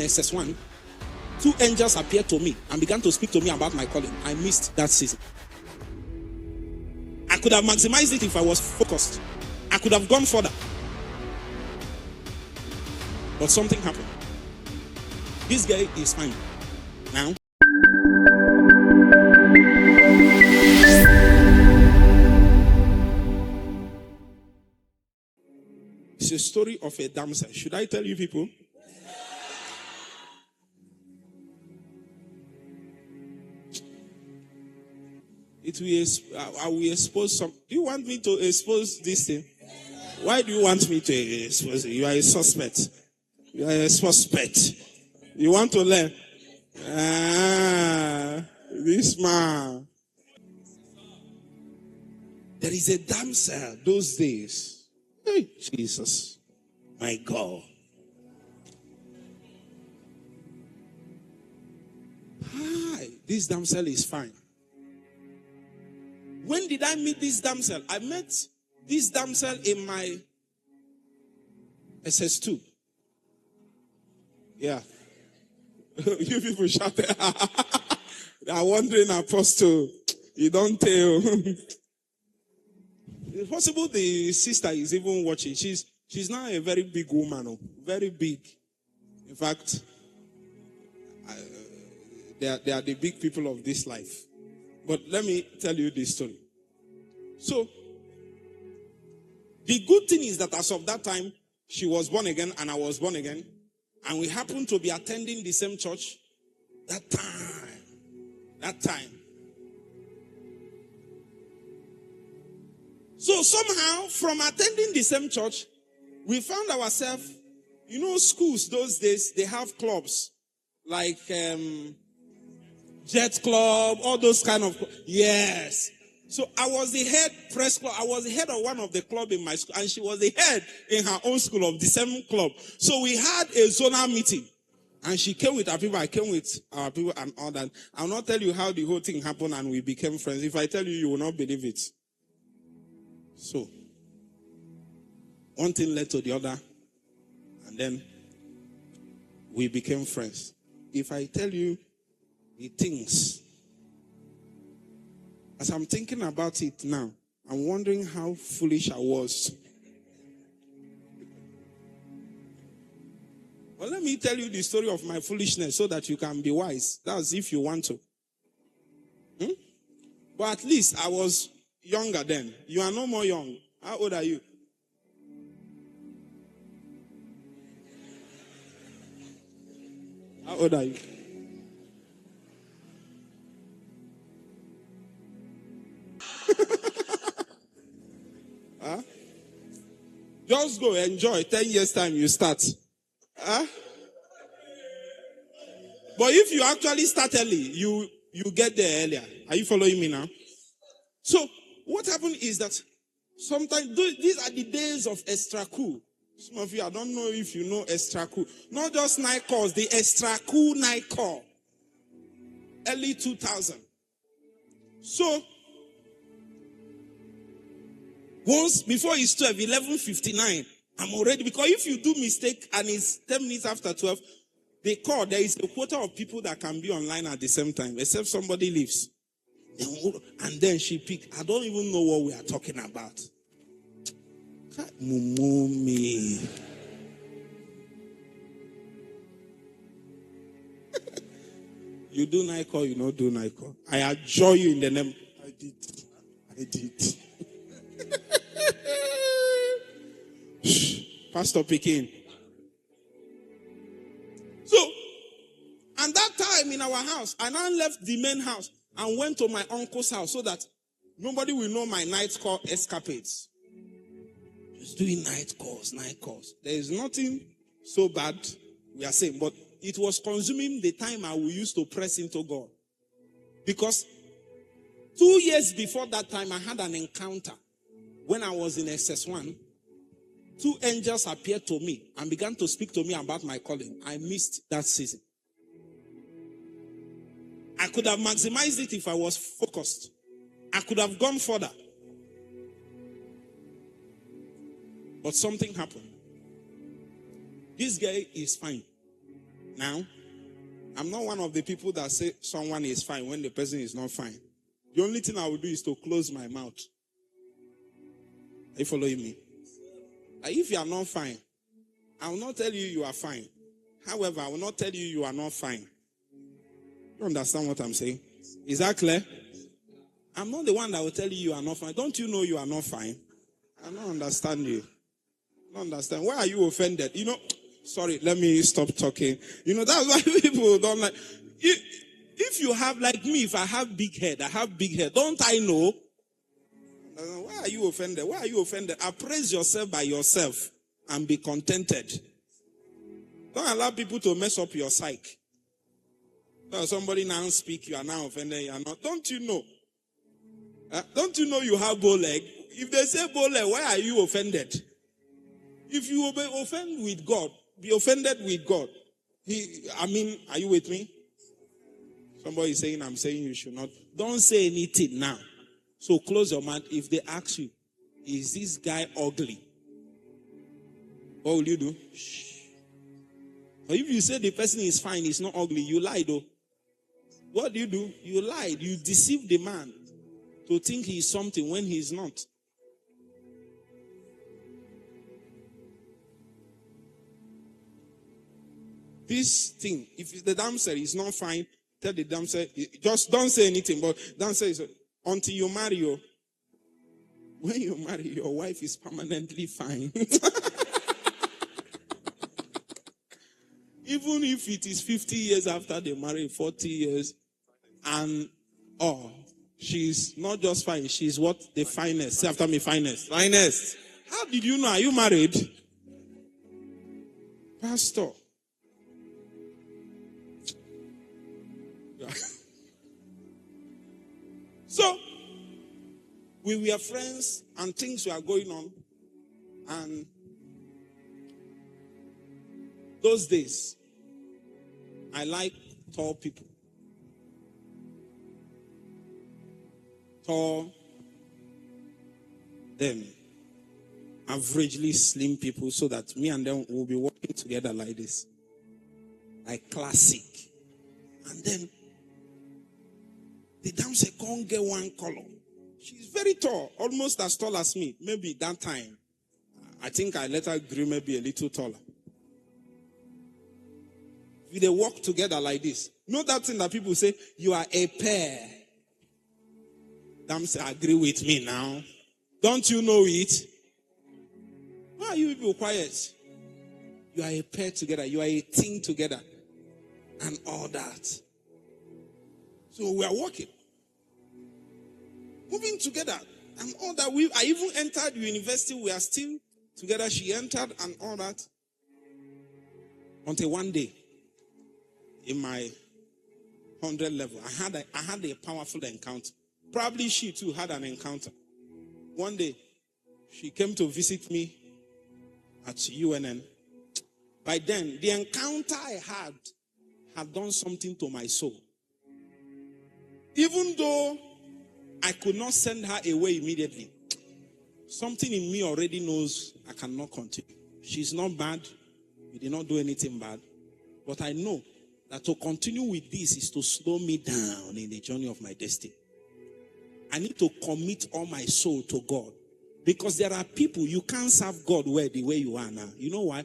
SS1, two angels appeared to me and began to speak to me about my calling. I missed that season. I could have maximized it if I was focused. I could have gone further. But something happened. This guy is fine now. It's a story of a damsel. Should I tell you people? I will expose some. Do you want me to expose this thing? Why do you want me to expose it? You are a suspect. You are a suspect. You want to learn? This man. There is a damsel those days. Hey, Jesus. My God. Hi. This damsel is fine. When did I meet this damsel? I met this damsel in my SS2. Yeah. You people shout. They are wondering, Apostle, you don't tell. It's possible the sister is even watching. She's now a very big woman. Very big. In fact, they are the big people of this life. But let me tell you this story. So, the good thing is that as of that time, she was born again and I was born again. And we happened to be attending the same church that time. So somehow, from attending the same church, we found ourselves, schools those days, they have clubs. Like, Jet Club, all those kind of, yes. So I was the head press club. I was the head of one of the club in my school, and she was the head in her own school of the same club. So we had a zonal meeting, and she came with her people. I came with our people and all that. I'll not tell you how the whole thing happened, and we became friends. If I tell you, you will not believe it. So one thing led to the other, and then we became friends. If I tell you the things, as I'm thinking about it now, I'm wondering how foolish I was. Well, let me tell you the story of my foolishness so that you can be wise. That's if you want to. But at least I was younger then. You are no more young. How old are you? How old are you? Huh? Just go, enjoy. 10 years time you start. Huh? But if you actually start early, you get there earlier. Are you following me now? So what happened is that sometimes these are the days of extra cool. Some of you, I don't know if you know extra cool. Not just night calls, the extra cool night call. Early 2000. So once before it's 12, 11:59, I'm already, because if you do mistake and it's 10 minutes after 12, they call, there is a quota of people that can be online at the same time, except somebody leaves. And then she picked. I don't even know what we are talking about. Mommy. You do night call, you don't do night call. I adjure you in the name. I did. Pastor Pekin. So, and that time in our house, I now left the main house and went to my uncle's house so that nobody will know my night call escapades. Just doing night calls. There is nothing so bad, we are saying, but it was consuming the time I will use to press into God. Because 2 years before that time, I had an encounter when I was in SS1. Two angels appeared to me and began to speak to me about my calling. I missed that season. I could have maximized it if I was focused. I could have gone further. But something happened. This guy is fine Now, I'm not one of the people that say someone is fine when the person is not fine. The only thing I will do is to close my mouth. Are you following me? If you are not fine, I will not tell you you are fine. However, I will not tell you you are not fine. You understand what I'm saying? Is that clear? I'm not the one that will tell you you are not fine. Don't you know you are not fine? I don't understand you. I don't understand. Why are you offended? Sorry, let me stop talking. That's why people don't like. If you have, like me, if I have big head, don't I know? Why are you offended? Why are you offended? Appraise yourself by yourself and be contented. Don't allow people to mess up your psyche. So somebody now speak, you are now offended, you are not. Don't you know? Don't you know you have bow leg? If they say bow leg, why are you offended? If you offend with God, be offended with God. Are you with me? Somebody is saying, I'm saying you should not. Don't say anything now. So close your mouth. If they ask you, is this guy ugly? What will you do? Shh. Or if you say the person is fine, he's not ugly, you lie though. What do? You lied. You deceive the man to think he's something when he's not. This thing, if the damsel is not fine, tell the damsel, just don't say anything, but damsel is, until you marry, when you marry, your wife is permanently fine. Even if it is 50 years after they marry, 40 years, and she's not just fine, she's what? The finest. Say after me, finest. Finest. How did you know? Are you married? Pastor. So, we were friends and things were going on. And those days, I like tall people. Tall, then averagely slim people, so that me and them will be working together like this. Like classic. And then the damsel can't get one color. She's very tall, almost as tall as me. Maybe that time. I think I let her grow maybe a little taller. If they walk together like this, know that thing that people say, you are a pair. Damsel, agree with me now. Don't you know it? Why are you people quiet? You are a pair together. You are a team together. And all that. So we are walking. Moving together. And all that. I even entered university. We are still together. She entered and all that. Until one day, in my 100 level, I had a powerful encounter. Probably she too had an encounter. One day, she came to visit me at UNN. By then, the encounter I had done something to my soul. Even though I could not send her away immediately, something in me already knows I cannot continue. She's not bad. We did not do anything bad. But I know that to continue with this is to slow me down in the journey of my destiny. I need to commit all my soul to God. Because there are people, you can't serve God well the way you are now. You know why?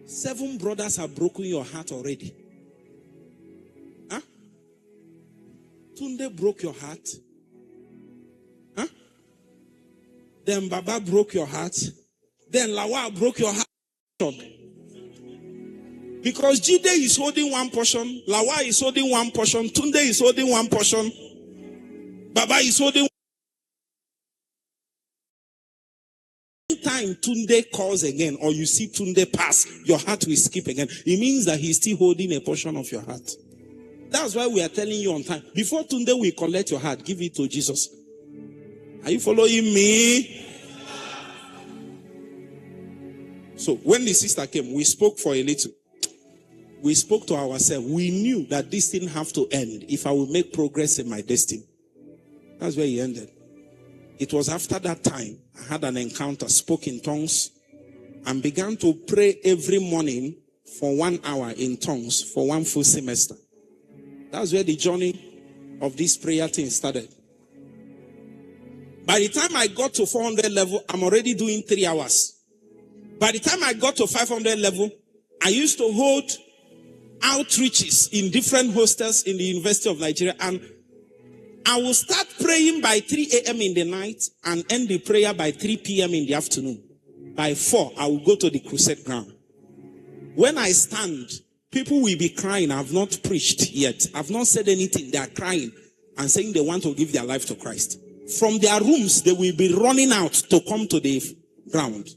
7 brothers have broken your heart already. Huh? Tunde broke your heart. Huh? Then Baba broke your heart. Then Lawa broke your heart. Because Jide is holding one portion, Lawa is holding one portion, Tunde is holding one portion, Baba is holding. Anytime Tunde calls again, or you see Tunde pass, your heart will skip again. It means that he's still holding a portion of your heart. That's why we are telling you on time. Before Tunde will collect your heart, give it to Jesus. Are you following me? So when the sister came, we spoke for a little. We spoke to ourselves. We knew that this didn't have to end if I will make progress in my destiny. That's where he ended. It was after that time I had an encounter, spoke in tongues, and began to pray every morning for 1 hour in tongues for 1 full semester. That's where the journey of this prayer thing started. By the time I got to 400 level, I'm already doing 3 hours. By the time I got to 500 level, I used to hold outreaches in different hostels in the University of Nigeria, and I will start praying by 3 a.m. in the night and end the prayer by 3 p.m. in the afternoon. By 4, I will go to the crusade ground. When I stand, people will be crying. I've not preached yet. I've not said anything. They are crying and saying they want to give their life to Christ. From their rooms, they will be running out to come to the ground.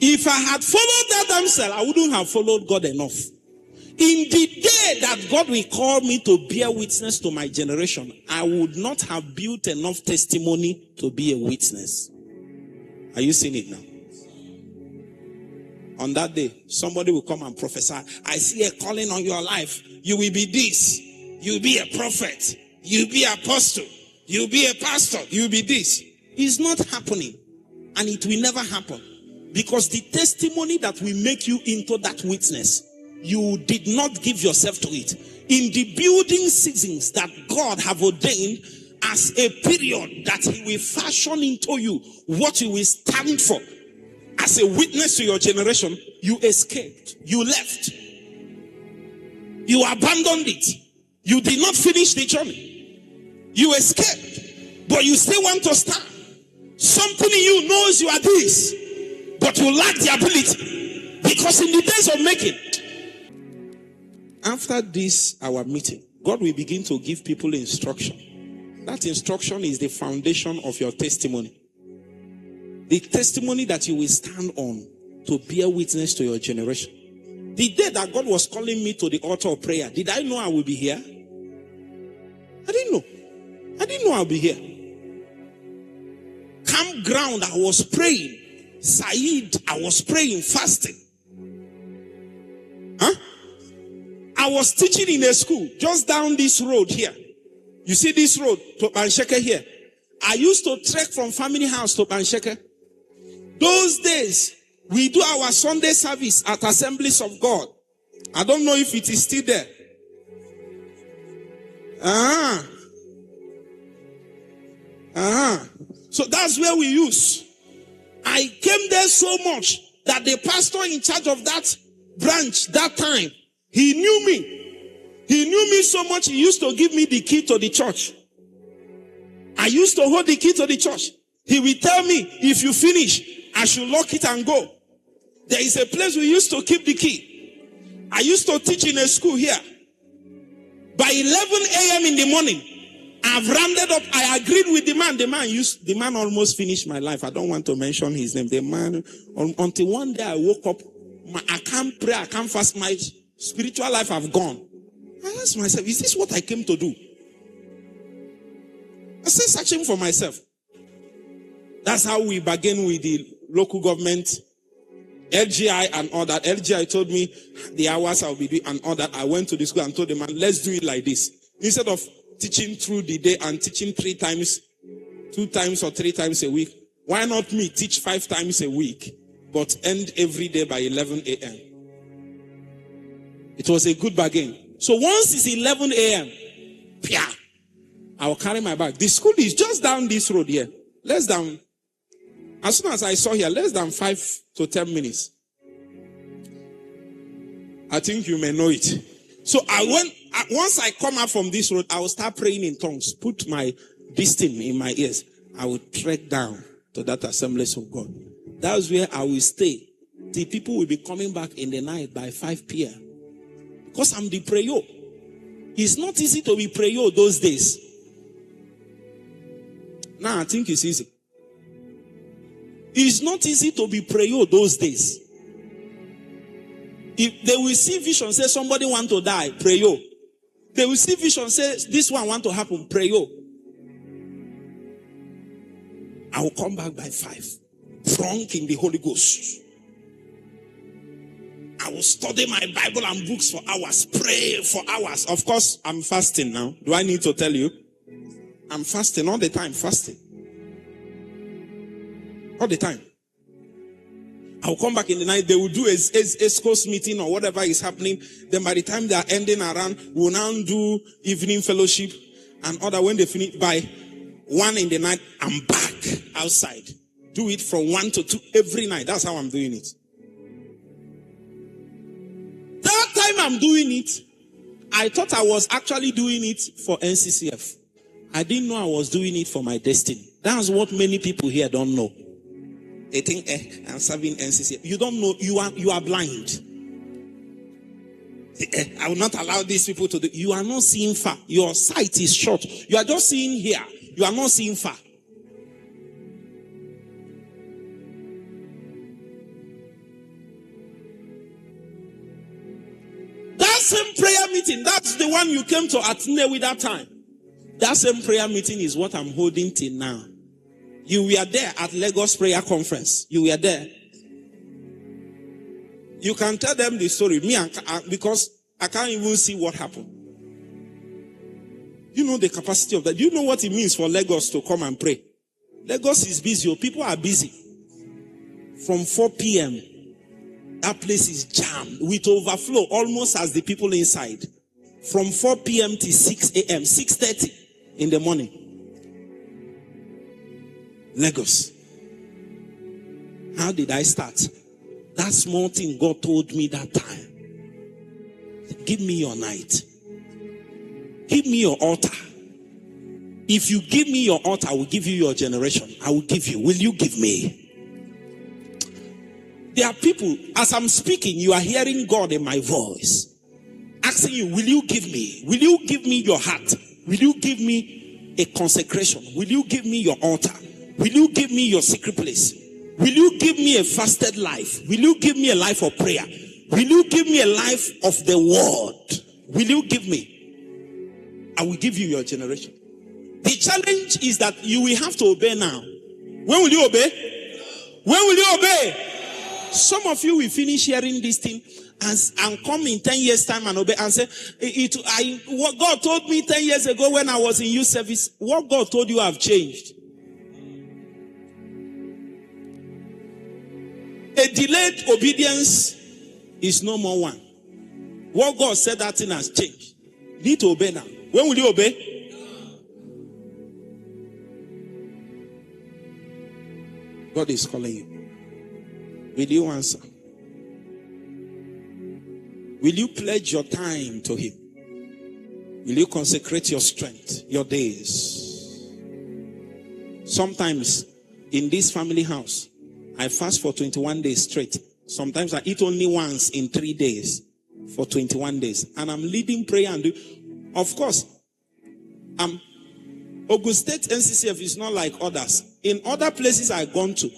If I had followed that damsel, I wouldn't have followed God enough. In the day that God will call me to bear witness to my generation, I would not have built enough testimony to be a witness. Are you seeing it now? On that day, somebody will come and prophesy. I see a calling on your life. You will be this. You will be a prophet. You will be an apostle. You will be a pastor. You will be this. It's not happening. And it will never happen. Because the testimony that will make you into that witness, you did not give yourself to it. In the building seasons that God have ordained as a period that he will fashion into you what you will stand for as a witness to your generation, you escaped. You left. You abandoned it. You did not finish the journey. You escaped. But you still want to stand. Something in you knows you are this, but you lack the ability. Because in the days of making, after this, our meeting, God will begin to give people instruction. That instruction is the foundation of your testimony. The testimony that you will stand on to bear witness to your generation. The day that God was calling me to the altar of prayer, did I know I would be here? I didn't know. I didn't know I'll be here. Campground, I was praying. Said, I was praying, fasting. Huh? I was teaching in a school just down this road here. You see this road to Bansheke here. I used to trek from family house to Bansheke. Those days, we do our Sunday service at Assemblies of God. I don't know if it is still there. So that's where we use. I came there so much that the pastor in charge of that branch that time, he knew me. He knew me so much, he used to give me the key to the church. I used to hold the key to the church. He will tell me, if you finish, I should lock it and go. There is a place we used to keep the key. I used to teach in a school here. By 11 a.m. in the morning, I've rounded up. I agreed with the man. The man almost finished my life. I don't want to mention his name. The man, until one day I woke up, I can't pray, I can't fast. My spiritual life have gone. I asked myself, is this what I came to do? I started searching for myself. That's how we began with the local government, LGI and all that. LGI told me the hours I'll be doing and all that. I went to the school and told the man, let's do it like this. Instead of teaching through the day and teaching 2 times or 3 times a week, why not me teach 5 times a week, but end every day by 11 a.m. It was a good bargain. So once it's 11 a.m., I will carry my bag. The school is just down this road here. Less than, as soon as I saw here, less than 5 to 10 minutes. I think you may know it. So once I come out from this road, I will start praying in tongues. Put this thing in my ears. I will trek down to that Assemblies of God. That's where I will stay. The people will be coming back in the night by 5 p.m. Because I'm the prayer. It's not easy to be prayer those days. Now I think it's easy. It's not easy to be prayer those days. If they will see vision, say somebody want to die, pray. They will see vision, say this one want to happen, pray. I will come back by 5. Drunk in the Holy Ghost. I will study my Bible and books for hours, pray for hours. Of course, I'm fasting now. Do I need to tell you? I'm fasting all the time, fasting. All the time. I'll come back in the night. They will do a course meeting or whatever is happening. Then by the time they are ending around, we'll now do evening fellowship and other. When they finish by 1 in the night, I'm back outside. Do it from 1 to 2 every night. That's how I'm doing it. That time I'm doing it, I thought I was actually doing it for NCCF. I didn't know I was doing it for my destiny. That's what many people here don't know. They think, I'm serving NCCF. You don't know, you are blind. I will not allow these people to do. You are not seeing far. Your sight is short. You are just seeing here. You are not seeing far. That same prayer meeting, that's the one you came to attend with that time. That same prayer meeting is what I'm holding till now. You were there at Lagos Prayer Conference. You were there. You can tell them the story. Because I can't even see what happened. You know the capacity of that. Do you know what it means for Lagos to come and pray? Lagos is busy. People are busy. From 4 p.m., that place is jammed with overflow, almost as the people inside. From 4 p.m. to 6 a.m., 6:30 in the morning. Lagos. How did I start? That small thing God told me that time. Give me your night. Give me your altar. If you give me your altar, I will give you your generation. I will give you. Will you give me? There are people, as I'm speaking, you are hearing God in my voice. Asking you, will you give me? Will you give me your heart? Will you give me a consecration? Will you give me your altar? Will you give me your secret place? Will you give me a fasted life? Will you give me a life of prayer? Will you give me a life of the word? Will you give me? I will give you your generation. The challenge is that you will have to obey now. When will you obey? When will you obey? Some of you will finish hearing this thing and come in 10 years' time and obey and say, what God told me 10 years ago when I was in youth service, what God told you have changed. A delayed obedience is no more one. What God said, that thing has changed. You need to obey now. When will you obey? God is calling you. Will you answer? Will you pledge your time to Him? Will you consecrate your strength, your days? Sometimes in this family house, I fast for 21 days straight. Sometimes I eat only once in 3 days for 21 days. And I'm leading prayer and do. Of course, Ogun State NCCF is not like others. In other places I've gone to,